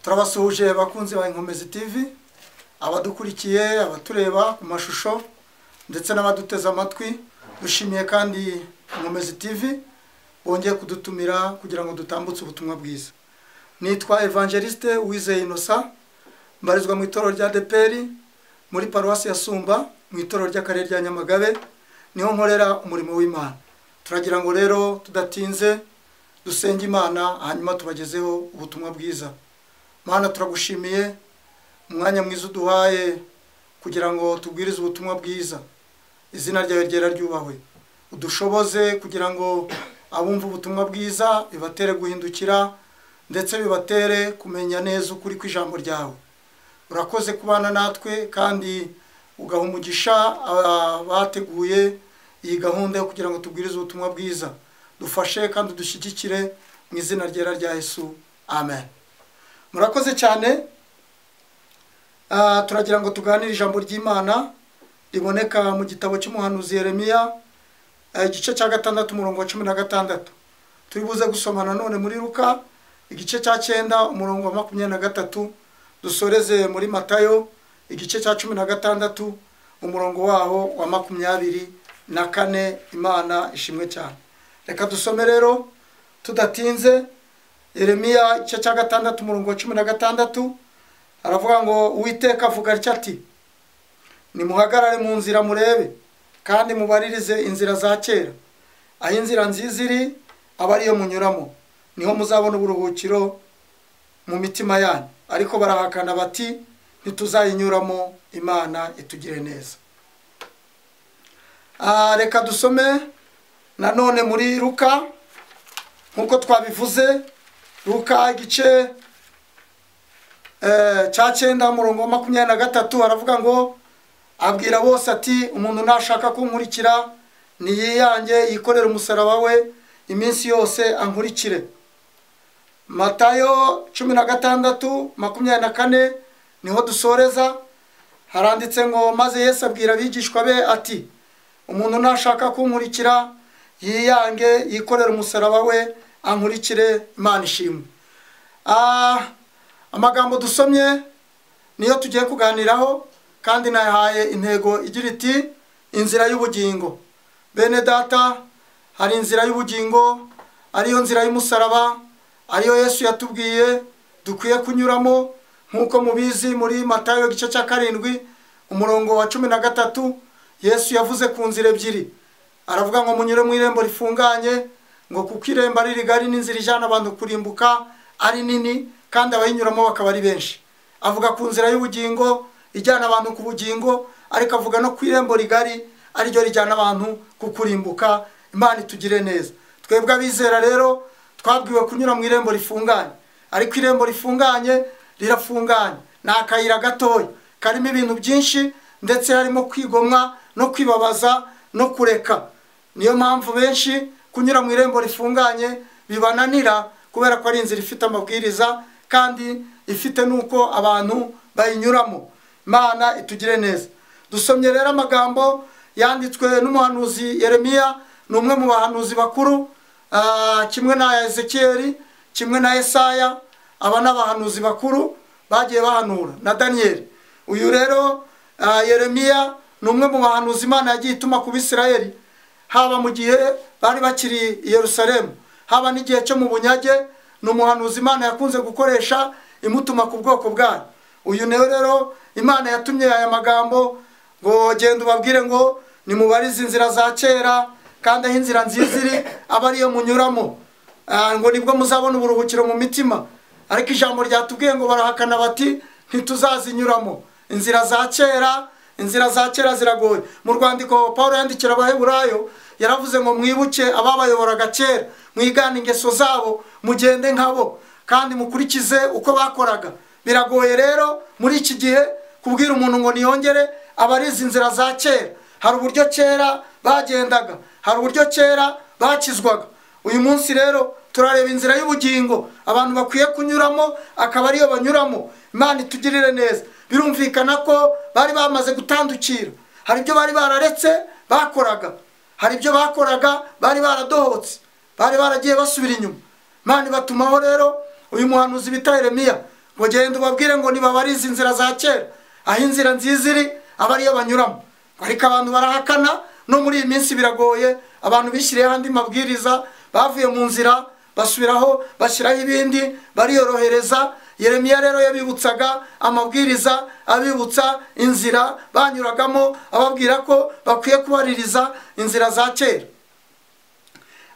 turabasuhuje bakunzi ba Inkomezi TV, abadukurikiye, abatureba ku mashusho ndetse n'abaduteze amatwi. Dushimiye kandi Inkomezi TV bongeye kudutumira kugira ngo dutambutse ubutumwa bwiza. Nitwa Evangeliste Uwizeye Innocent, mbarizwa mu itorero rya ADEPR muri paruwasi ya Sumba, mu itorero ry'akarere rya Nyamagabe, niho nkorera umurimo w'Imana. Turagira ngo rero tudatinze dusenge Imana hanyuma tubagezeho ubutumwa bwiza. Mana, turagushimiye umwanya mwiza uduhaye kugira ngo tubwirize ubutumwa bwiza. Izina ryawe ryera ryubahwe. Udushoboze kugira ngo abumva ubutumwa bwiza bibatere guhindukira ndetse bibatere kumenya neza ukuri kw'ijambo ryawe. Urakoze kubana natwe kandi ugaha umugisha abateguye iyi gahunda yo kugira ngo tubwirize ubutumwa bwiza. Dufashe kandi dushyigikire mu izina ryera rya Yesu. Amen. Murakoze cyane. Turagira ngo tuganire ijambo ry'Imana riboneka mu gitabo cy'umuhanuzi Yeremiya, igice cya 6 umurongo wa 16. Turi buze gusoma nanone muri Luka igice cya 9 umurongo wa 23, dusoreze muri Matayo igice cya 16 umurongo waho wa 24. Imana ishimwe cyane. Reka dusome rero tudatinze. Yeremiya igice cya 6 umurongo wa 16 aravuga ngo Uwiteka avuga ati: nimuhagarare mu nzira murebe kandi mubaririze inzira za kera, aho inzira nziza iri aba ariyo munyuramo, niho muzabona uburuhukiro mu mitima yanyu. Ariko barahakana bati ntituzayinyuramo, Imana itugire neza. Reka dusome nanone muri Luka nkuko twabivuze. Luka igice cya 9 umurongo wa 23 aravuga ngo abwira bose ati: umuntu nashaka kunkurikira niyiyange yikorera umusaraba we iminsi yose ankurikire. Matayo 16:24 niho dusoreza. Haranditse ngo maze Yesu abwira abigishwa be ati: umuntu nashaka kunkurikira yiyange yikorera umusaraba we ankurikire. Imana ishimwe. Amagambo dusomye niyo tugiye kuganiraho kandi nahaye intego igira iti: inzira y'ubugingo. Bene data, hari inzira y'ubugingo, ariyo nzira y'umusaraba, ariyo Yesu yatubwiye dukwiye kunyuramo. Nkuko mubizi muri Matayo igice cya 7 umurongo wa 13 Yesu yavuze ku nzira ebyiri. Aravuga ngo munyure mu irembo rifunganye, ngo kuko irembo ari rigari n'inzira ijana abantu kurimbuka ari nini kandi abayinyuramo bakaba ari benshi. Avuga ku nzira y'ubugingo ijyana abantu ku bugingo, ariko avuga no ku irembo rigari ari ryo rijyana abantu ku kurimbuka. Imana itugire neza. Twebwe abizera rero twabwiwe kunyura mu irembo rifunganye, ariko irembo rifunganye rirafunganye, ni akayira gatoya karimo ibintu byinshi ndetse harimo kwigomwa no kwibabaza no kureka. Niyo mpamvu benshi kunyura mu irembo rifunganye bibananira, kubera ko ari inzira ifite amabwiriza kandi ifite nuko abantu bayinyuramo. Imana itugire neza. Dusomye rero amagambo yanditswe n'umuhanuzi Yeremiya. Ni umwe mu bahanuzi bakuru, kimwe na Ezekiel, kimwe na Yesaya. Aba n'abahanuzi bakuru bagiye bahanura, na Daniel. Uyu rero Yeremiya ni umwe mu bahanuzi Imana yagiye ituma ku Bisirayeli, haba mu gihe bari bakiri i Yerusalemu, haba n'igihe cyo mu bunyage. Ni umuhanuzi Imana yakunze gukoresha imutuma ku bwoko bwayo. Uyu nawe rero Imana yatumye aya magambo ngo genda ubabwire ngo nimubarize inzira za kera kandi aho inzira nziza iri aba ariyo munyuramo, ngo nibwo muzabona uburuhukiro mu mitima. Ariko ijambo ryatubwiye ngo barahakana bati ntituzazinyuramo. Inzira za kera ziragoye. Mu rwandiko Paulo yandikira Abaheburayo yaravuze ngo mwibuke ababayoboraga kera, mwigane ingeso zabo, mugende nkabo kandi mukurikize uko bakoraga. Biragoye rero muri iki gihe kubwira umuntu ngo niyongere abarize inzira za kera. Hari uburyo kera bagendaga, hari uburyo kera bakizwaga. Uyu munsi rero turareba inzira y'ubugingo abantu bakwiye kunyuramo, akaba ariyo banyuramo. Imana itugirire neza. Birumvikana ko bari bamaze gutandukira. Hari ibyo bari bararetse bakoraga, hari ibyo bakoraga bari baradohotse, bari baragiye basubira inyuma. Imana ibatumaho rero uyu muhanuzi bita Yeremiya ngo genda ubabwire ngo nibabarize inzira za kera, aho inzira nziza iri aba ariyo banyuramo. Ariko abantu barahakana, no muri iyi minsi biragoye, abantu bishyiriyeho andi mabwiriza, bavuye mu nzira basubiraho bashyiraho ibindi, bariyorohereza. Yeremiya rero yabibutsaga amabwiriza, abibutsa inzira banyuragamo, ababwira ko bakwiye kubaririza inzira za kera.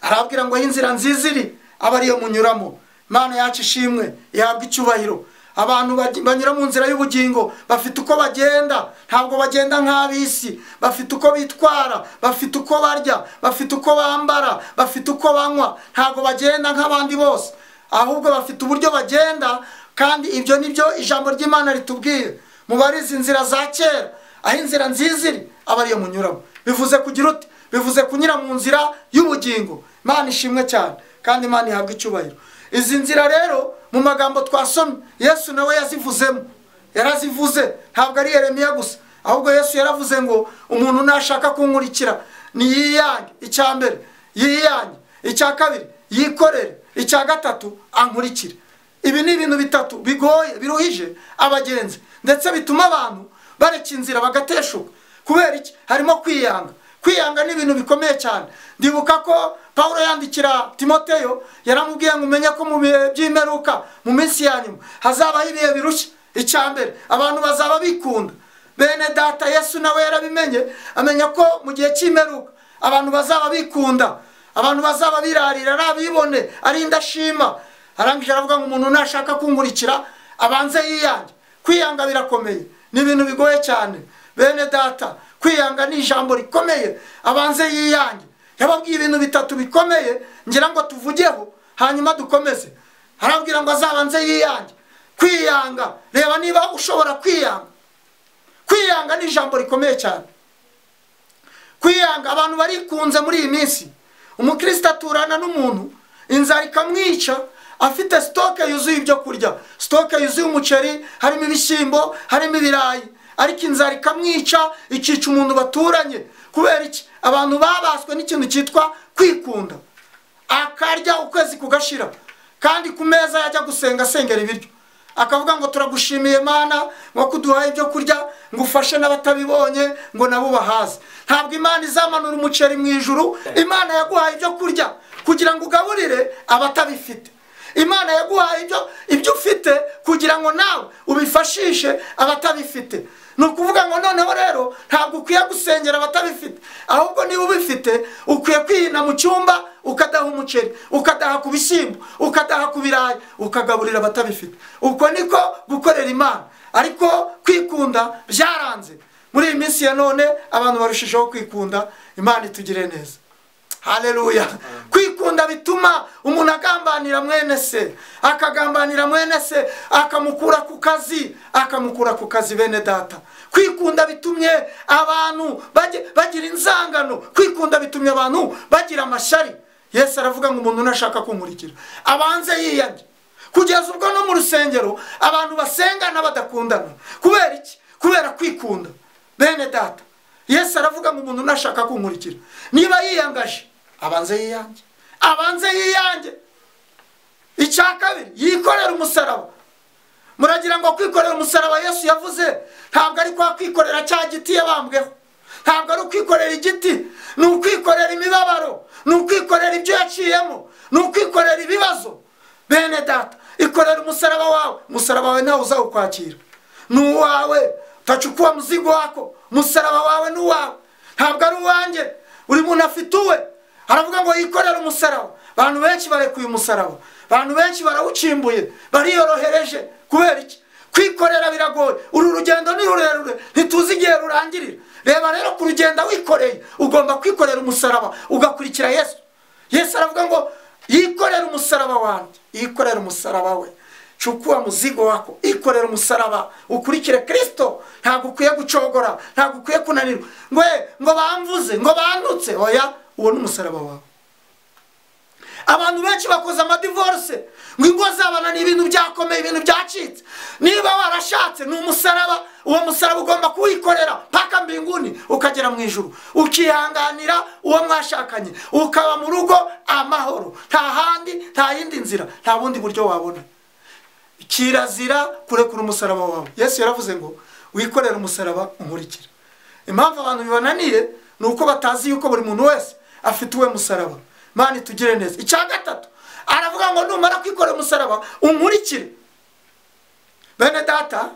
Arabwira ngo inzira nziza iri aba ariyo munyuramo. Imana yacu ishimwe, ihabwa icyubahiro. Abantu banyura mu nzira y'ubugingo bafite uko bagenda, ntabwo bagenda nk'ab'isi. Bafite uko bitwara, bafite uko barya, bafite uko bambara, bafite uko banywa. Ntabwo bagenda nk'abandi bose, ahubwo bafite uburyo bagenda. Kandi ibyo nibyo ijambo ry'Imana ritubwiye, mubarize inzira za kera, aho inzira nziza iri aba ariyo munyuramo. Bivuze kugira uti, bivuze kunyura mu nzira y'ubugingo. Imana ishimwe cyane, kandi Imana ihabwa icyubahiro. Izi nzira rero mu magambo twasomye, Yesu nawe yazivuzemo, yarazivuze. Ntabwo ari Yeremiya gusa, ahubwo Yesu yaravuze ngo umuntu nashaka kunkurikira ni yiyange. Icya mbere yiyange, icya kabiri yikorere, icya gatatu ankurikire. Ibi ni ibintu bitatu bigoye, biruhije abagenzi, ndetse bituma abantu bareka inzira bagateshuka. Kubera iki? Harimo kwiyanga. Kwiyanga ni ibintu bikomeye cyane. Ndibuka ko Pawulo yandikira Timoteyo, yaramubwiye ngo umenye ko mu bihe by'imperuka, mu minsi ya nyuma hazabaho ibihe birushya. Icya mbere, abantu bazaba bikunda. Bene data, Yesu nawe yarabimenye, amenya ko mu gihe cy'imperuka abantu bazaba bikunda, abantu bazaba birarira, arabibone, ari indashima. Arangije aravuga ngo umuntu nashaka kunkurikira abanze yiyange. Kwiyanga birakomeye, ni ibintu bigoye cyane. Bene data, kwiyanga ni ijambo rikomeye. Abanze yiyange. Yababwiye ibintu bitatu bikomeye, ngira ngo tuvugeho hanyuma dukomeze. Arabwira ngo azabanze yiyange. Kwiyanga, reba niba ushobora kwiyanga. Kwiyanga ni ijambo rikomeye cyane. Kwiyanga, abantu barikunze muri iyi minsi. Umukristo aturana n'umuntu, inzara ikamwica, afite stoke yuzuye ibyo kurya, stoke yuzuye umuceri, harimo ibishyimbo, harimo ibirayi, ariko inzara ikamwica, ikica umuntu baturanye. Kubera iki? Abantu babaswe n'ikintu cyitwa kwikunda. Akarya ukwezi kugashira, kandi ku meza yajya gusenga asengera ibiryo, akavuga ngo turagushimiye Mana ngo kuduhaye ibyo kurya, ngo ufashe n'abatabibonye ngo nabo bahaze. Ntabwo Imana izamanura umuceri mu ijuru. Imana yaguhaye ibyo kurya kugira ngo ugaburire abatabifite. Imana yaguhaye ibyo ufite kugira ngo nawe ubifashishe abatabifite. Ni ukuvuga ngo noneho rero ntabwo ukwiye gusengera abatabifite, ahubwo niba ubifite ukwiye kwihina mu cyumba ukadaha umuceri, ukadaha ku bishyimbo, ukadaha ku birayi, ukagaburira abatabifite. Uko niko gukorera Imana. Ariko kwikunda byaranze muri iyi minsi ya none, abantu barushijeho kwikunda. Imana itugire neza. Haleluya. Kwikunda bituma umuntu agambanira mwene se, akagambanira mwene se, akamukura ku kazi. Bene data, kwikunda bitumye abantu bagira inzangano. Kwikunda bitumye abantu bagira amashyari. Yesu aravuga ngo umuntu nashaka kunkurikira abanze yiyange. Kugeza ubwo no mu rusengero abantu basengana badakundana. Kubera iki? Kubera kwikunda. Bene data, Yesu aravuga ngo umuntu nashaka kunkurikira, niba yiyangaje abanze yiyange. Abanze yiyange. Icya kabiri, yikorera umusaraba. Muragira ngo kwikorera umusaraba Yesu yavuze ntabwo ari kwa kwikorera cya giti yabambweho, ntabwo ari ukwikorera igiti, ni ukwikorera imibabaro, ni ukwikorera ibyo yaciyemo, ni ukwikorera ibibazo. Bene data, ikorera umusaraba wawe. Umusaraba wawe ntawe uzawukwakira, ni uwawe. Utachukua mzigo wako. Umusaraba wawe ni uwawe, ntabwo ari uwanjye. Uri muntu afite uwe. Aravuga ngo yikorera umusaraba. Abantu benshi barekuye umusaraba, abantu benshi barawucimbuye, bariyorohereje. Kubera iki? Kwikorera biragoye. Uru rugendo ni rurerure, ntituzi igihe rurangirira. Reba rero ku rugendo wikoreye, ugomba kwikorera umusaraba ugakurikira Yesu. Yesu aravuga ngo yikorera umusaraba wanjye, yikorera umusaraba we. Chukua mzigo wako, ikorera umusaraba, ukurikire Kristo. Ntabwo ukwiye gucogora, ntabwo ukwiye kunanirwa. Ngo bamvuze, ngo bantutse. Oya, uwo ni umusaraba wawe. Abantu benshi bakoze amadivorce, ngo ingo zabana ni ibintu byakomeye, ibintu byacitse. Niba warashatse ni umusaraba, uwo musaraba ugomba kuwikorera paka mbinguni ukagera mu ijuru, ukihanganira uwo mwashakanye, ukaba mu rugo amahoro. Nta handi, nta yindi nzira, nta bundi buryo wabona. kirazira kurekura umusaraba wawe. Yesu yaravuze ngo wikorere umusaraba unkurikire. Impamvu abantu bibananiye ni uko batazi yuko buri muntu wese afite uwe musaraba. Imana itugire neza. Icya gatatu aravuga ngo numara kwikorera umusaraba unkurikire. Bene data,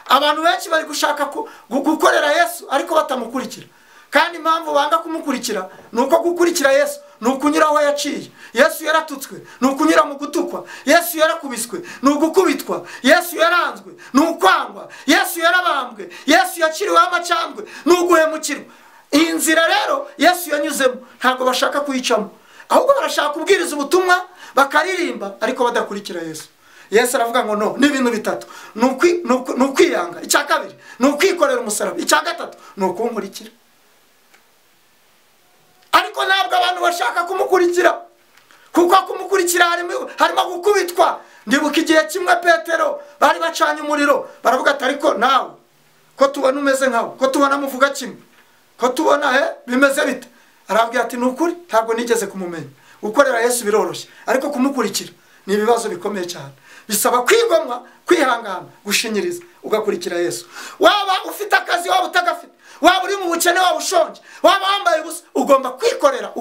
abantu benshi bari gushaka gukorera Yesu ariko batamukurikira. Kandi impamvu banga kumukurikira ni uko gukurikira Yesu ni ukunyura aho yaciye. Yesu yaratutswe ni ukunyura mu gutukwa. Yesu yarakubiswe ni ugukubitwa. Yesu yaranzwe ni ukwangwa. Yesu yarabambwe. Yesu yaciriweho amacandwe ni uguhemukirwa. Iyi nzira rero Yesu yanyuzemo ntabwo bashaka kuyicamo, ahubwo barashaka kubwiriza ubutumwa bakaririmba ariko badakurikira Yesu. Yesu aravuga ngo no, n'ibintu bitatu: ni ukwiyanga, icya kabiri ni ukwikorera umusaraba, icya gatatu ni ukunkurikira. Ariko ntabwo abantu bashaka kumukurikira, kuko kumukurikira harimo gukubitwa. Ndibuka igihe kimwe Petero bari bacanye umuriro, baravuga ati ariko nawe ko tubona umeze nkawe, ko tubona muvuga kimwe, ko tubona bimeze bite? Arabwira ati nukuri ntabwo nigeze kumumenya. Gukorera Yesu biroroshye, ariko kumukurikira ni ibibazo bikomeye cyane. Bisaba kwigomwa, kwihangana, gushinyiriza ugakurikira Yesu. Waba ufite akazi, waba utagafite, waba uri mu bukene, waba ushonje, waba wambaye ubusa, ugomba kwikorera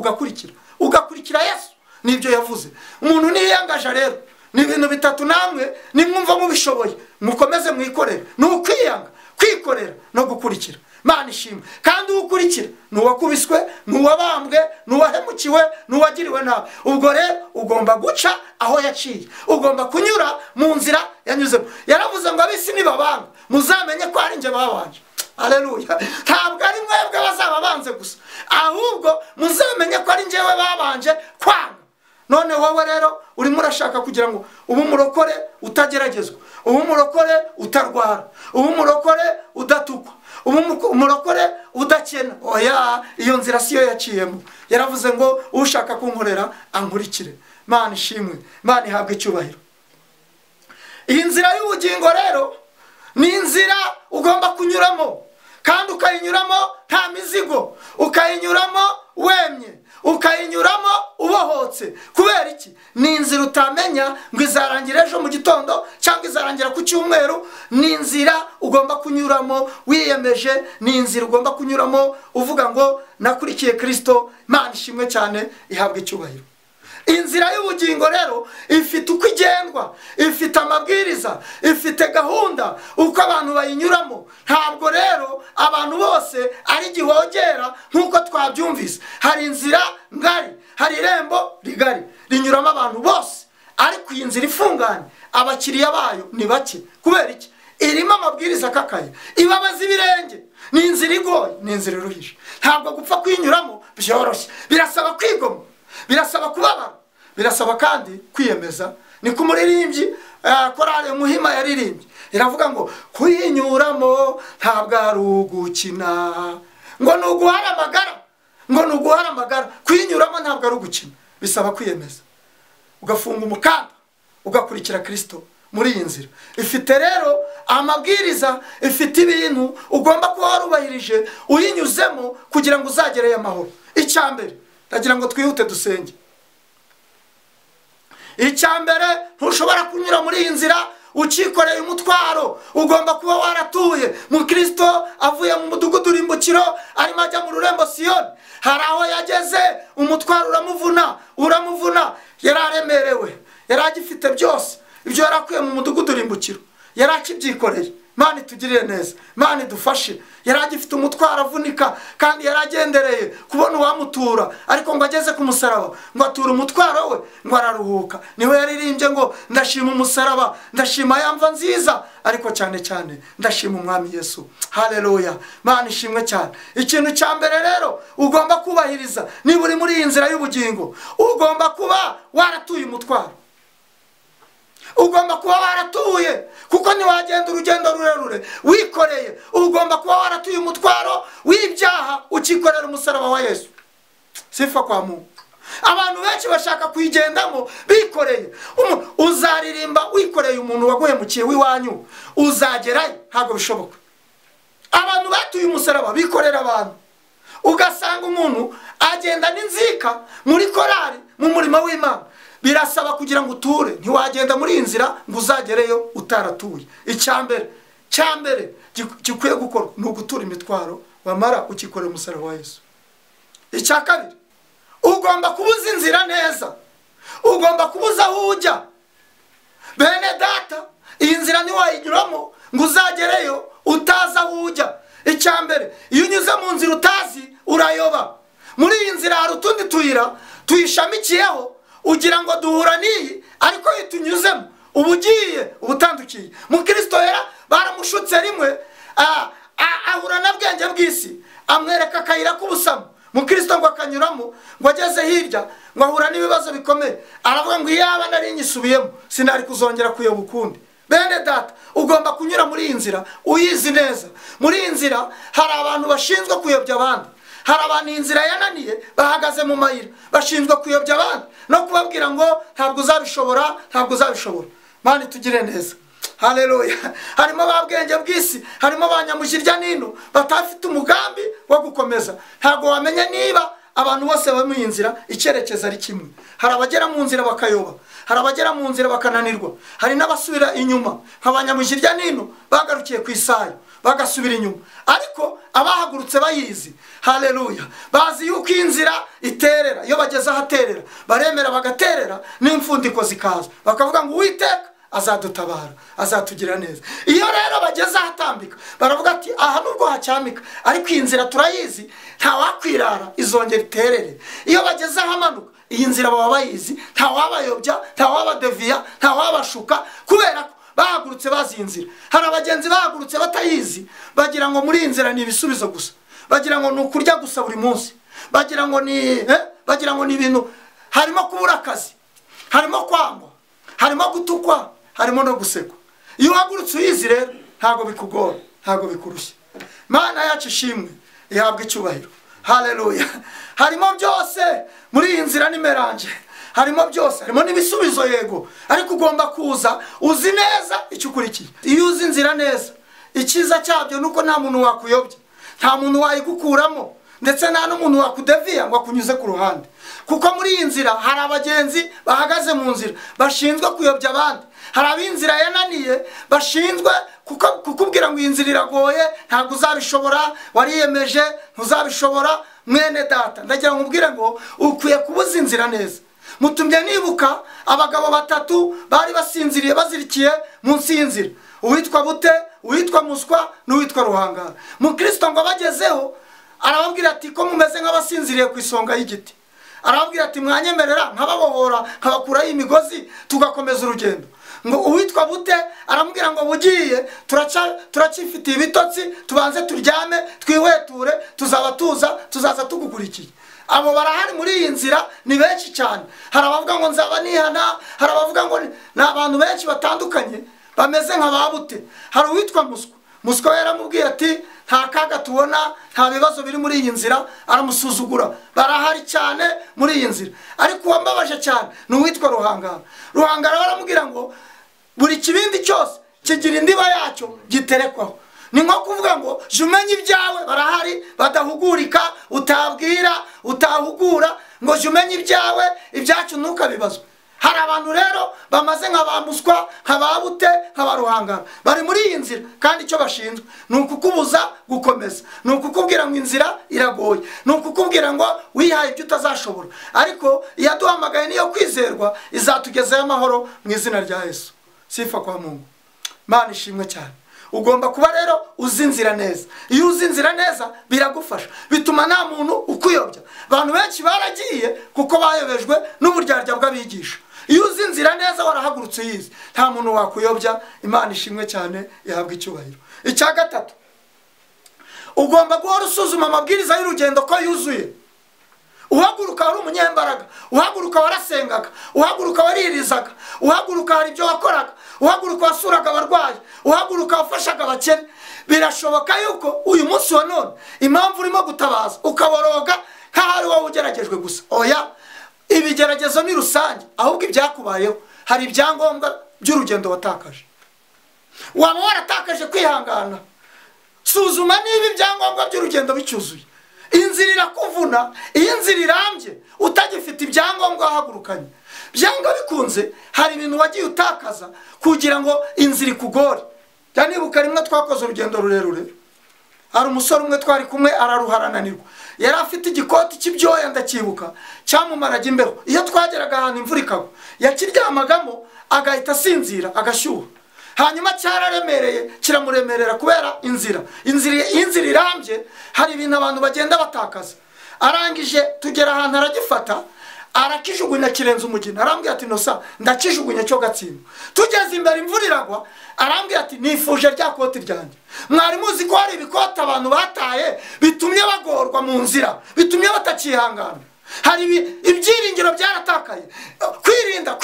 ugakurikira Yesu. Nibyo yavuze. Umuntu niyangaje rero ni ibintu bitatu, namwe nimwumva mubishoboye mukomeze mwikorere. Ni ukwiyanga, kwikorera no gukurikira. Mana ishimwe. Kandi ukurikira ni uwakubiswe, ni uwabambwe, ni uwahemukiwe, ni uwagiriwe nabi. Ubwo rero ugomba guca aho yaciye, ugomba kunyura mu nzira yanyuzemo. Yaravuze ngo abisi nibabanga muzamenye ko ari nje babanje. Haleluya. Ntabwo ari mwebwe bazababanze gusa, ahubwo muzamenye ko ari njewe babanje kwanga. None wowe rero urimo urashaka kugira ngo ubu murokore utageragezwa, ubu murokore utarwara, ubu murokore udatukwa, ubu murokore udakena. Oya, iyo nzira siyo yaciyemo. Yaravuze ngo ushaka kunkorera ankurikire. Mana ishimwe, Mana ihabwe icyubahiro. Iyi nzira y'ubugingo rero ni inzira ugomba kunyuramo, kandi ukayinyuramo nta mizigo, ukayinyuramo wemye, ukayinyuramo ubohotse. Kubera iki? Ni inzira utamenya ngo izarangira ejo mu gitondo cyangwa izarangira ku cyumweru. Ni inzira ugomba kunyuramo wiyemeje, ni inzira ugomba kunyuramo uvuga ngo nakurikiye Kristo. Mana ishimwe cyane, ihabwe icyubahiro. Inzira y'ubugingo rero ifite uko igendwa, ifite amabwiriza, ifite gahunda uko abantu bayinyuramo. Ntabwo rero abantu bose ari gihogera nkuko twabyumvise. Hari inzira ngari, hari irembo rigari rinyuramo abantu bose, ariko iyi nzira ifunganye abakiriya bayo ni bake. Kubera iki? Irimo amabwiriza akakaye, ibabaza ibirenge. Ni inzira igoye, ni inzira iruhije. Ntabwo gupfa kwinyuramo byoroshye. Birasaba kwigomwa, birasaba kubabara, birasaba kandi kwiyemeza. Ni ku muririmbyi korale Muhima yaririmbye, iravuga ngo kuyinyuramo ntabwo ari ugukina, ngo ni uguhara amagara, ngo ni uguhara amagara. Kuyinyuramo ntabwo ari ugukina, bisaba kwiyemeza, ugafunga umukanda, ugakurikira Kristo. Muri iyi nzira ifite rero amabwiriza, ifite ibintu ugomba kuba warubahirije uyinyuzemo kugira ngo uzagereye amahoro. Icya mbere ndagira ngo twihute dusenge. Icya mbere, ntushobora kunyura muri iyi nzira ukikoreye umutwaro. Ugomba kuba waratuye mu Kristo, avuye mu mudugudu urimbukiro arimo ajya mu rurembo Siyoni. Hari aho yageze umutwaro uramuvuna, yararemerewe, yaragifite byose ibyo yarakuye mu mudugudu urimbukiro, yarakibyikoreye. Mana itugirire neza, Mana idufashe. Yaragifite umutwaro avunika, kandi yaragendereye kubona uwamutura, ariko ngo ageze ku musaraba ngo atura umutwaro we, ngo araruhuka. Niwe yaririmbye ngo ndashima umusaraba, ndashima yamva nziza, ariko cyane cyane ndashima umwami Yesu. Haleluya. Mana ishimwe cyane. Ikintu cya mbere rero ugomba kubahiriza, niba uri muri iyi nzira y'ubugingo, ugomba kuba waratuye umutwaro. Ugomba kuba waratuye, kuko niwagenda urugendo rurerure wikoreye. Ugomba kuba waratuye umutwaro w'ibyaha ukikorera umusaraba wa Yesu. Sifa kwa Mungu. Abantu benshi bashaka kuyigendamo bikoreye. Uzaririmba wikoreye umuntu waguhemukiye w'iwanyu, uzagerayo? Ntabwo bishoboka. Abantu batuye umusaraba bikorera abantu. Ugasanga umuntu agenda n'inzika muri korari mu murimo w'Imana, birasaba kugira ngo uture. Ntiwagenda muri iyi nzira ngo uzagereyo utaratuye. Icyambere gikwiye gukora ni ugutura imitwaro, wamara ukikorera umusaraba wa Yesu. Icya kabiri, ugomba kubuza inzira neza, ugomba kubuza aho ujya. Bene data, iyi nzira ntiwayinyuramo ngo uzagereyo utazi aho ujya. Icyambere, iyo unyuze mu nzira utazi urayoba. Muri iyi nzira hari utundi tuyira tuyishamikiyeho, ugira ngo duhura n'iyi, ariko iyo tunyuzemo uba ugiye ubutandukiye. Mu Kristo yera baramushutse rimwe, ahura na bwenge bw'isi, amwereka akayira k'ubusamo. Mu Kristo ngo akanyuramo, ngo ageze hirya ngo ahura n'ibibazo bikomeye, aravuga ngo iyaba nari nyisubiyemo sinari kuzongera kuyoba ukundi. Bene data, ugomba kunyura muri iyi nzira uyizi neza. Muri iyi nzira hari abantu bashinzwe kuyobya abandi. Hari abantu iyi nzira yananiye bahagaze mu mayira, bashinzwe kuyobya abandi no kubabwira ngo ntabwo uzabishobora, ntabwo uzabishobora. Mani tugire neza. Haleluya. Harimo ababwenge bw'isi, harimo abanyamushyirya nino batafite umugambi wo gukomeza. Ntabwo wamenya niba abantu bose bari mu nzira icyerekezo ari kimwe. Hari abagera mu nzira bakayoba, hari abagera mu nzira bakananirwa, hari n'abasubira inyuma. Nk'abanyamushyirya nino bagarukiye ku isayo bagasubira inyuma, ariko abahagurutse bayizi. Haleluya. Bazi yuko inzira iterera. Iyo bageze ahaterera baremera bagaterera, n'imfundiko zikaza bakavuga ngo Uwiteka azadutabara, azatugira neza. Iyo rero bageze ahatambika baravuga ati aha nubwo hacyamika, ariko iyi nzira turayizi, nta wakwirara izongera iterere. Iyo bageze ahamanuka iyi nzira baba bayizi, nta wabayobya, nta wabadeviya, nta wabashuka, kubera ko bahagurutse bazi inzira. Hari abagenzi bahagurutse batayizi, bagira ngo muri iyi nzira ni ibisubizo gusa, bagira ngo ni ukurya gusa buri munsi, bagira ngo ni ibintu, harimo kubura akazi, harimo kwangwa, harimo gutukwa, harimo no gusekwa. Iyo uhagurutse uyizi rero ntago bikugora, ntago bikurushya. Mana yacu ishimwe, ihabwa icyubahiro. Haleluya. Harimo byose muri iyi nzira nimeranje, harimo byose, harimo n'ibisubizo yego, ariko ugomba kuza uzi neza icyo ukurikiye. Iyo uzi inzira neza, icyiza cyabyo nuko nta muntu wakuyobya, nta muntu wayigukuramo, ndetse nta n'umuntu wakudeviya ngo akunyuze ku ruhande. Kuko muri iyi nzira hari abagenzi bahagaze mu nzira bashinzwe kuyobya abandi. Hari ab'inzira yananiye bashinzwe kukubwira ngo iyi nzira iragoye, ntabwo uzabishobora, wariyemeje ntuzabishobora. Mwene data, ndagira ngo ubwire ngo ukwiye kubuza inzira neza. Mutumye nibuka abagabo batatu bari basinziriye bazirikiye munsi y'inzira, uwitwa Bute, uwitwa Muswa, n'uwitwa Ruhangara. Mu Kristo ngo bagezeho arababwira ati ko mumeze nk'abasinziriye ku isonga y'igiti. Arababwira ati mwanyemerera nkababohora, nkabakuraho imigozi tugakomeza urugendo. Ngo uwitwa Bute aramubwira ngo bugiye turacifitiye ibitotsi, tubanze turyame twihweture, tuzaza tugukurikiye. Abo barahari muri iyi nzira ni benshi cyane. Hari abavuga ngo nzaba nihana, hari abavuga ngo ni abantu benshi batandukanye bameze nka ba Bute. Hari uwitwa Muswa yaramubwiye ati nta kaga tubona, nta bibazo biri muri iyi nzira, aramusuzugura. Barahari cyane muri iyi nzira, ariko uwambabaje cyane ni uwitwa Ruhangara. Ruhangara baramubwira ngo buri kibindi cyose kigira indiba yacyo giterekwaho. Ni nko kuvuga ngo jya umenya ibyawe. Barahari badahugurika, utabwira, utahugura, ngo jya umenya ibyawe, ibyacu ntukabibazwe. Hari abantu rero bamaze nka Muswa, nka Bute, nka Ruhangara, bari muri iyi nzira, kandi icyo bashinzwe ni ukukubuza gukomeza, ni ukukubwira ngo inzira iragoye, ni ukukubwira ngo wihaye ibyo utazashobora. Ariko iyaduhamagaye niyo kwizerwa, izatugezayo amahoro mu izina rya Yesu. Sifa kwa Mungu. Mana ishimwe cyane. Ugomba kuba rero uzi inzira neza. Iyo uzi inzira neza biragufasha, bituma nta muntu ukuyobya. Abantu benshi baragiye kuko bayobejwe n'uburyarya bw'abigisha. Iyo uzi inzira neza warahagurutse uyizi, nta muntu wakuyobya. Imana ishimwe cyane, ihabwa icyubahiro. Icya gatatu, ugomba guhora usuzuma amabwiriza y'urugendo ko yuzuye. Uhaguruka wari umunyembaraga, uhaguruka warasengaga, uhaguruka waririzaga, uhaguruka hari ibyo wakoraga, uhaguruka wasuraga abarwayi, uhaguruka wafashaga abakene. Birashoboka yuko uyu munsi wa none impamvu urimo gutabaza ukaboroga nk'ahari wowe ugeragejwe gusa. Oya, ibigeragezo ni rusange, ahubwo ibyakubayeho hari ibyangombwa by'urugendo watakaje. Waba waratakaje kwihangana, suzuma niba ibyangombwa by'urugendo bicyuzuye. Inzira irakuvuna, iyo inzira irambye utagifite ibyangombwa wahagurukanye. byanga bikunze hari ibintu wagiye utakaza kugira ngo inzira ikugore. Nibuka rimwe twakoze urugendo rurerure, hari umusore umwe twari kumwe araruharananirwa, yari afite igikoti cy'ibyoya ndakibuka cyamumaraga imbeho. Iyo twageraga ahantu imvura ikagwa yakiryamagamo agahita asinzira agashyuha, hanyuma cyararemereye kiramuremerera kubera inzira irambye. Hari ibintu abantu bagenda batakaza. Arangije tugera ahantu aragifata arakijugunya kirenze umugina, arambwira ati nosa ndakijugunya cyo gatsindwa. Tugeze imbere imvura iragwa, arambwira ati nifuje rya koti ryanjye. Mwari muzi ko hari ibikoti abantu bataye bitumye bagorwa mu nzira, bitumye batakihangana. Hari ibyiringiro byaratakaye, kwirinda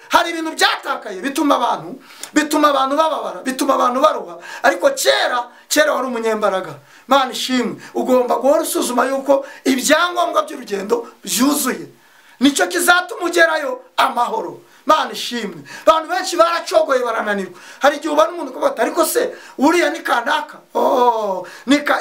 hari ibintu byatakaye bituma abantu bababara, bituma abantu baruha. Ariko kera wari umunyembaraga. Mana ishimwe, ugomba guhora usuzuma yuko ibyangombwa by'urugendo byuzuye, nicyo kizatuma ugerayo amahoro. Mana ishimwe, abantu benshi baracogoye barananirwa. Hari igihe ubona umuntu kuvuga ariko se uriya ni kanaka,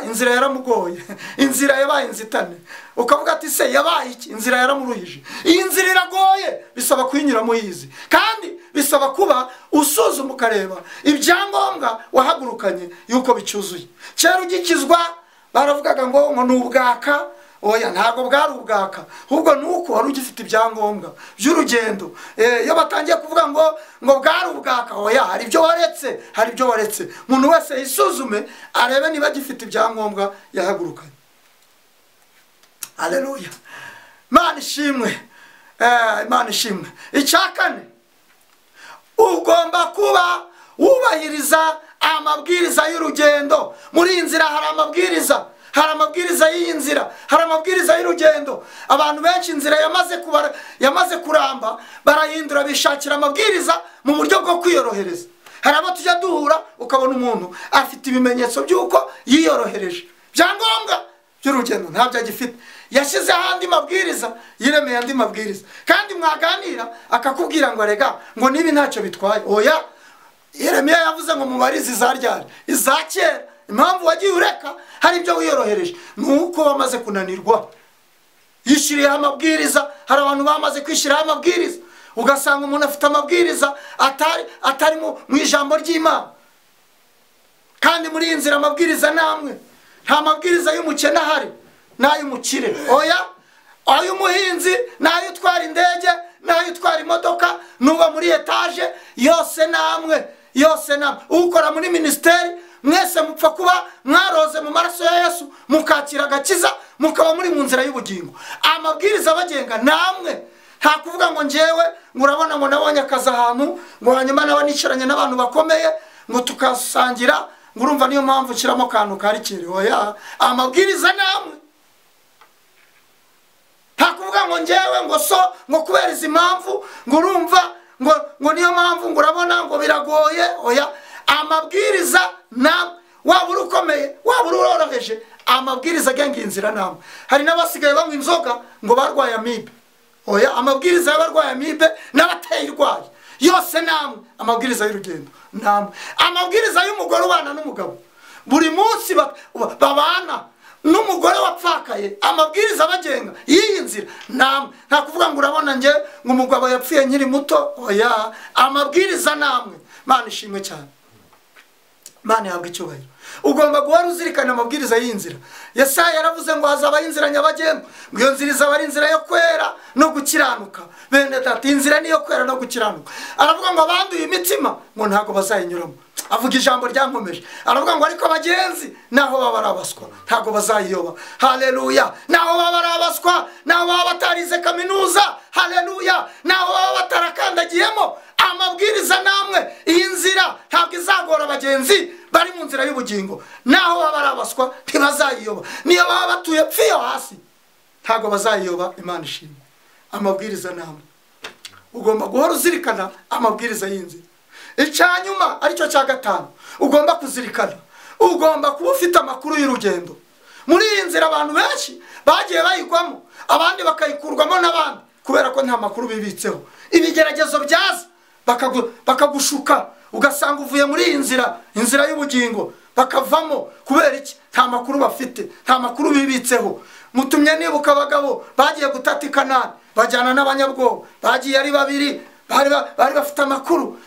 inzira yaramugoye, inzira yabaye inzitane. Ukavuga ati se yabaye iki? Inzira yaramuruhije. Iyi nzira iragoye, bisaba kuyinyuramo yizi, kandi bisaba kuba usuzuma ukareba ibyangombwa wahagurukanye yuko bicyuzuye. Kera ugikizwa baravugaga ngo ni ubwaka. Oya, ntago bwari ubwaka, ahubwo nuko wari ugifite ibyangombwa by'urugendo. Iyo batangiye kuvuga ngo bwari ubwaka, oya, hari ibyo waretse. Umuntu wese yisuzume arebe niba agifite ibyangombwa yahagurukanye. Haleluya, Imana ishimwe. Imana ishimwe. Icyakane, ugomba kuba wubahiriza amabwiriza y'urugendo. Muri iyi nzira hari amabwiriza y'iyi nzira, hari amabwiriza y'urugendo. Abantu benshi inzira yamaze kuramba barahindura, bishakira amabwiriza mu buryo bwo kwiyorohereza. Hari abo tujya duhura ukabona umuntu afite ibimenyetso by'uko yiyorohereje, byangombwa by'urugendo ntabyo agifite. Yashyize andi mabwiriza, yiremeye andi mabwiriza, kandi mwaganira akakubwira ngo rega ngo nibi ntacyo bitwaye. Oya, Yeremiya yavuze ngo mubarize izaryari, iza kera. Impamvu wagiye ureka hari ibyo wiyorohereje nuko wamaze kunanirwa. Yishyiriyeho amabwiriza. Hari abantu bamaze kwishyiraho amabwiriza, ugasanga umuntu afite amabwiriza atari mu ijambo ry'Imana. Kandi muri iyi nzira amabwiriza namwe, nta mabwiriza y'umukene ahari n'ay'umukire. Oya, ay'umuhinzi n'ayo utwara indege n'ayo utwara imodoka, nuba muri etaje, yose namwe. Ukora muri ministeri, mwese mupfa kuba mwaroze mu maraso ya Yesu, mukakira agakiza, mukaba muri mu nzira y'ubugingo. Amabwiriza abagenga namwe. Nta kuvuga ngo njyewe murabona ngo nabonye akazi ahantu, ngo hanyuma naba nicaranye n'abantu bakomeye, ngo tukasangira, ngo urumva niyo mpamvu nshyiramo akantu karikere. Oya, amabwiriza namwe. Nta kuvuga ngo njyewe ngo kubera izi mpamvu, ngo urumva ngo niyo mpamvu ngo urabona ngo biragoye. Oya, amabwiriza namwe. Waba uri ukomeye, waba uri uroroheje, amabwiriza agenga inzira namwe. Hari n'abasigaye banywa inzoga ngo barwaye amibe. Oya, amabwiriza y'abarwaye amibe n'abateye irwaye, yose namwe. Amabwiriza y'urugendo namwe. Amabwiriza y'umugore ubana n'umugabo, buri munsi babana n'umugore wapfakaye, amabwiriza abagenga y'iyi nzira namwe. Nta kuvuga ngo urabona njye ngo umugabo yapfuye nkiri muto. Oya, amabwiriza namwe. Mana ishimwe cyane, Mana yahabwa icyubahiro. Ugomba guhora uzirikana amabwiriza y'inzira. Yesaya yaravuze ngo hazabaho inzira nyabagendwa, ngo iyo nzira izaba ari inzira yo kwera no gukiranuka. Bene data, inzira niyo kwera no gukiranuka. Aravuga ngo abanduye imitima ngo ntago bazayinyuramo. Avuga ijambo ryankomeje, aravuga ngo ariko abagenzi naho baba barabaswa ntago bazayiyoba. Haleluya. Naho baba barabaswa, naho baba batarize kaminuza, haleluya, naho baba batarakandagiyemo, amabwiriza namwe. Iyi nzira ntabwo izagora abagenzi bari mu nzira y'ubugingo. Naho baba barabaswa ntibazayiyoba, niyo baba batuye pfiyo hasi ntago bazayiyoba. Imana ishimwe. Amabwiriza namwe. Ugomba guhora uzirikana amabwiriza y'inzira. Icyanyuma aricyo cya gatanu ugomba kuzirikana, ugomba kuba ufite amakuru y'urugendo. Muri iyi nzira abantu benshi bagiye bayigwamo, abandi bakayikurwamo n'abandi kubera ko nta makuru bibitseho. Ibigeragezo byaza bakagushuka, ugasanga uvuye muri iyi inzira y'ubugingo, bakavamo kubera iki? Nta makuru bafite, nta makuru bibitseho. Mutumye nibuka abagabo bagiye gutata i Kanani, bajyana n'abanyabwoba, bagiye ari babiri, bari bafite amakuru.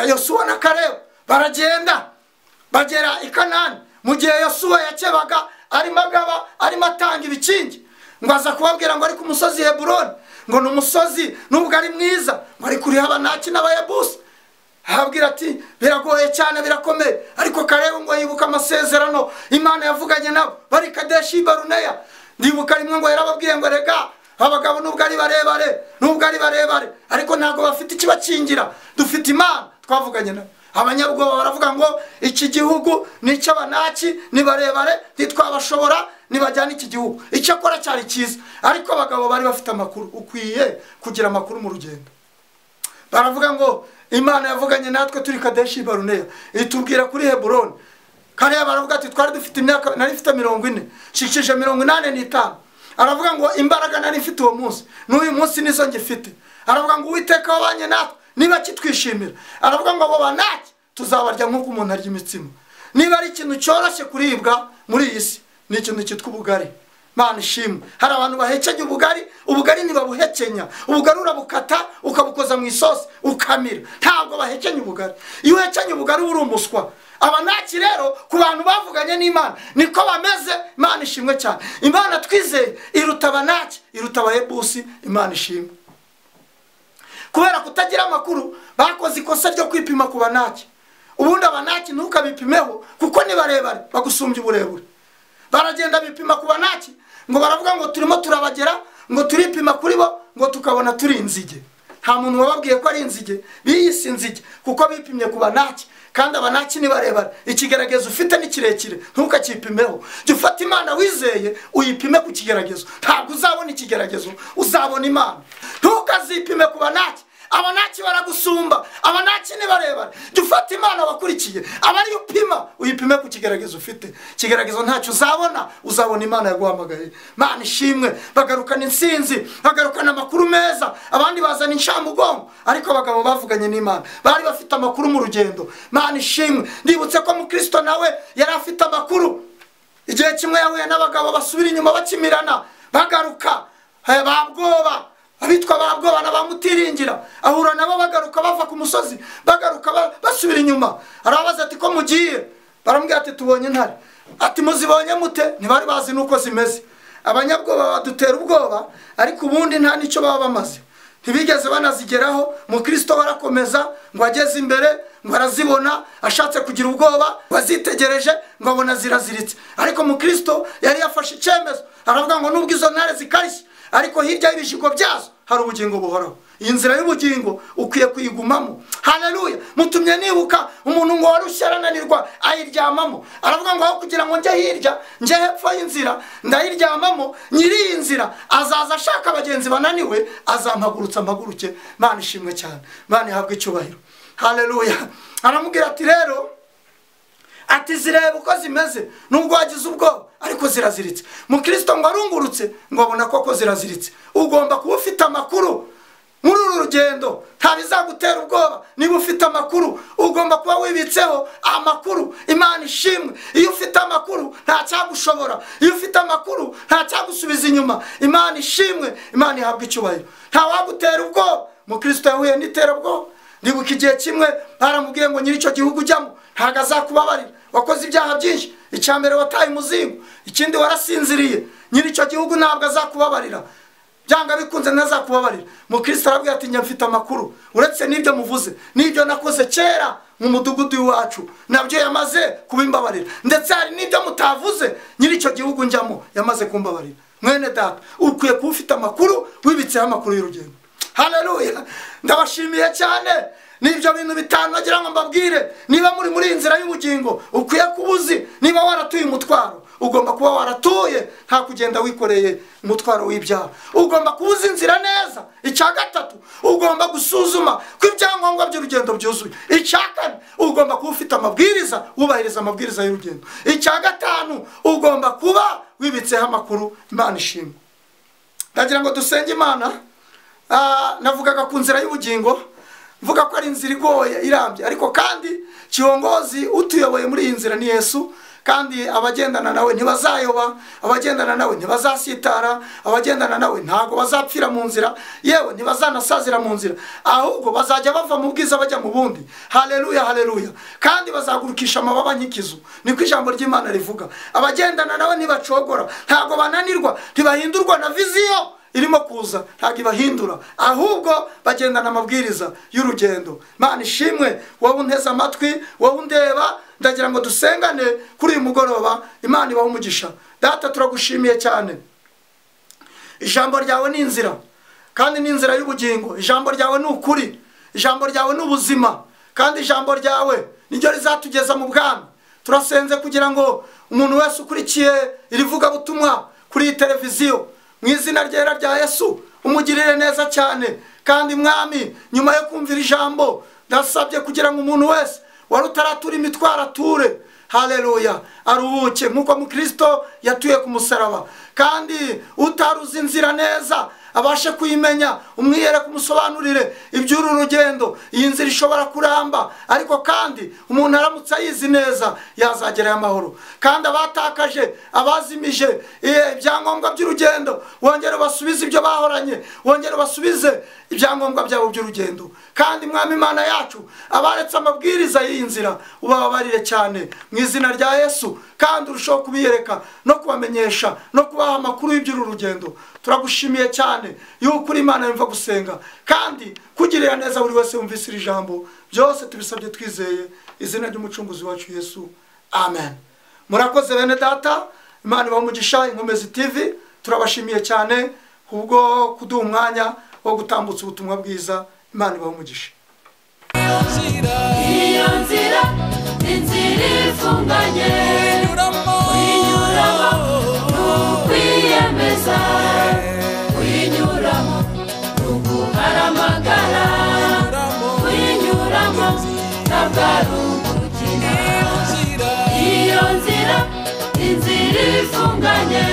Yosuwa na Kalebu baragenda bagera i Kanani. Mu gihe Yosuwa yakebaga arimo agaba, arimo atanga ibikingi, ngo aza kubabwira ngo ari ku musozi Heburoni, ngo ni umusozi nubwo ari mwiza, ngo ari kuriho Abanaki n'Abayebusi. Arabwira ati biragoye cyane, birakomeye. Ariko Kalebu ngo yibuka amasezerano Imana yavuganye nabo bari Kadeshi Baruneya. Ndibuka rimwe ngo yarababwiye ngo rega abagabo nubwo ari barebare ariko ntabwo bafite ikibakingira, dufite Imana twavuganye nabo. Abanyabwoba baravuga ngo iki gihugu ni cy'Abanaki, ni barebare, ntitwabashobora, nibajyana iki gihugu. Icyo akora cyari cyiza, ariko abagabo bari bafite amakuru. Ukwiye kugira amakuru mu rugendo. Baravuga ngo Imana yavuganye natwe turi Kadeshi Baruneya, itubwira kuri Heburoni. Kalebu baravuga ati twari dufite imyaka, nari mfite 40, shikije 85. Aravuga ngo imbaraga nari mfite uwo munsi n'uyu munsi nizo ngifite. Aravuga ngo Uwiteka wabanye natwe, niba kitwishimira. Aravuga ngo abo Banaki tuzabarya nk'uko umuntu arya imitsima. Niba ari ikintu cyoroshye kuribwa muri iyi si, ni ikintu cyitwa ubugari. Mana ishimwe. Hari abantu bahekenya ubugari ntibabuhekenya. Ubugari urabukata ukabukoza mu isosi ukamira. Ntabwo bahekenya ubugari. Iyo uhekenya ubugari uri umuswa. Abanaki rero ku bantu bavuganye n'Imana niko bameze. Imana ishimwe cyane. Imana twizeye iruta Abanaki, iruta Abayebusi. Imana ishimwe. Kubera kutagira amakuru bakoze ikosa ryo kwipima ku Banaki. Ubundi Abanaki ntukabipimeho kuko ni barebare, bagusumbye uburebure. Baragenda bipima ku Banaki, ngo baravuga ngo turimo turabagera, ngo turipima kuri bo, ngo tukabona turi inzige. Nta muntu wababwiye ko ari inzige, biyise inzige kuko bipimye ku Banaki. Kandi Abanaki ni barebare, ikigeragezo ufite ni kirekire, ntukakipimeho. Jya ufata Imana wizeye uyipime ku kigeragezo. Ntabwo uzabona ikigeragezo, uzabona Imana. Ntukazipime ku Banaki. Abanaki baragusumba, Abanaki ni barebare. Jya ufata Imana wakurikiye, abari upima uyipime ku kigeragezo ufite. Kigeragezo ntacyo uzabona, uzabona Imana yaguhamagaye. Mana ishimwe. Bagarukana insinzi, bagarukana amakuru meza. Abandi bazana inshamugongo, ariko abagabo bavuganye n'Imana bari bafite amakuru mu rugendo. Mana ishimwe. Ndibutse ko mu Kristo nawe yari afite amakuru. Igihe kimwe yahuye n'abagabo basubira inyuma bakimirana, bagaruka babwoba, abitwa babwoba n'abamutiringira. Ahura nabo bagaruka bava ku musozi, bagaruka basubira inyuma. Arabaza ati ko mugiye? Baramubwira ati tubonye intare. Ati muzibonye mute? Ntibari bazi nuko zimeze. Abanyabwoba badutera ubwoba, ariko ubundi nta nicyo baba bamaze. Ntibigeze banazigeraho. Mu Kristo barakomeza, ngo ageze imbere, ngo arazibona, ashatse kugira ubwoba, bazitegereje, ngo abona ziraziritse. Ariko mu Kristo yari yafashe icyemezo. Aravuga ngo nubwo izo ntare zikarishye, ariko hirya y'ibishigo byazo hari ubugingo buhoraho. Iyi nzira y'ubugingo ukwiye kuyigumamo. Haleluya. Mutumye nibuka umuntu ngo warushye arananirwa ayiryamamo. Aravuga ngo aho kugira ngo njye hirya, njye hepfo y'inzira ndayiryamamo, nyiri iyi nzira azaza ashaka abagenzi bananiwe, azampagurutsa mpaguruke. Mana ishimwe cyane. Mana ihabwe icyubahiro. Haleluya. Aramubwira ati rero, ati zireba uko zimeze, nubwo wagize ubwoba ariko ziraziritse. Mu Kristo ngo arungurutse, ngo abona koko ziraziritse. Ugomba kuba ufite amakuru muri uru rugendo, ntabizagutera ubwoba. Niba ufite amakuru, ugomba kuba wibitseho amakuru. Imana ishimwe. Iyo ufite amakuru nta cyagushobora. Iyo ufite amakuru nta cyagusubiza inyuma. Imana ishimwe. Imana ihabwe icyubahiro. Nta wagutera ubwoba. Mu Kristo yahuye n'iterabwoba. Ndibuka igihe kimwe baramubwiye ngo nyiri icyo gihugu ujyamo ntabwo azakubabarira, wakoze ibyaha byinshi. Icyambere wataye umuzingo, ikindi warasinziriye. Nyiri icyo gihugu ntabwo azakubabarira, byanga bikunze ntazakubabarira. Mu Kristo arabwira ati njye mfite amakuru. Uretse n'ibyo muvuze, n'ibyo nakoze kera mu mudugudu w'iwacu, nabyo yamaze kubimbabarira. Ndetse hari n'ibyo mutavuze, nyiri icyo gihugu njyamo yamaze kumbabarira. Mwene data, ukwiye kuba ufite amakuru, wibitseho amakuru y'urugendo. Haleluya. Ndabashimiye cyane. Nibyo bintu bitanu nagira ngo mbabwire. Niba muri inzira y'ubugingo, ukwiye kubuzi. Niba waratuye umutwaro, ugomba kuba waratuye, nta kugenda wikoreye umutwaro w'ibyaha. Ugomba kubuza inzira neza. Icya gatatu, ugomba gusuzuma ko ibyangombwa by'urugendo byuzuye. Icya kane, ugomba kuba ufite amabwiriza, wubahiriza amabwiriza y'urugendo. Icya gatanu, ugomba kuba wibitseho amakuru. Imana ishimwe. Ndagira ngo dusenge Imana. Navugaga ku nzira y'ubugingo, mvuga ko ari inzira igoye irambye, ariko kandi kiongozi utuyoboye muri iyi nzira ni Yesu. kandi abagendana nawe ntibazayoba, abagendana nawe ntibazasitara, abagendana nawe ntago bazapfira mu nzira, yewe ntibazanasazira mu nzira, ahubwo bazajya bava mu bwiza bajya mu bundi. Haleluya, haleluya. Kandi bazagurukisha amababa nk'ikizu, niko ijambo ry'Imana rivuga. Abagendana nawe ntibacogora, ntago bananirwa, ntibahindurwa na viziyo irimo kuza, ntago ibahindura, ahubwo bagendana amabwiriza y'urugendo. Imana ishimwe. Wowe unteze amatwi, wowe undeba, ndagira ngo dusengane kuri uyu mugoroba. Imana ibahe umugisha. Data, turagushimiye cyane. Ijambo ryawe ni inzira, kandi ni inzira y'ubugingo. Ijambo ryawe ni ukuri, ijambo ryawe ni ubuzima, kandi ijambo ryawe niryo rizatugeza mu bwami. Turasenze kugira ngo umuntu wese ukurikiye irivuga butumwa kuri iyi televiziyo, mu izina ryera rya Yesu, umugirire neza cyane. Kandi mwami, nyuma yo kumvira ijambo, ndasabye kugira ngo umuntu wese wari utaratura imitwaro ature. Haleluya, aruhuke nkuko mu Kristo yatuye ku musaraba. Kandi utaruzi inzira neza abashe kuyimenya, umwiyere kumusobanurire iby'uru rugendo. Iyi nzira ishobora kuramba, ariko kandi umuntu aramutse ayizi neza yazagerayo amahoro. Kandi abatakaje, abazimije ibyangombwa by'urugendo, wongere basubize ibyo bahoranye, wongere basubize ibyangombwa byabo by'urugendo. Kandi mwami Imana yacu, abaretse amabwiriza y'iyi nzira ubabarire cyane mu izina rya Yesu, kandi urushaho kubiyereka no kubamenyesha no kubaha amakuru y'iby'uru rugendo. Turagushimiye cyane yuko uri Imana yumva gusenga, kandi kugirira neza buri wese wumvise iri jambo. Byose tubisabye twizeye izina ry'umucunguzi wacu Yesu, amen. Murakoze bene data, Imana ibahe umugisha. Inkomezi TV turabashimiye cyane kubwo kuduha umwanya wo gutambutsa ubutumwa bwiza. Imana ibahe umugisha. Iyo nzira ifunganye, uyinyuramo n'ukwiyemeza, uyinyuramo n'uguharamagara, uyinyuramo ntabwo ari ugukina. Iyo nzira ifunganye.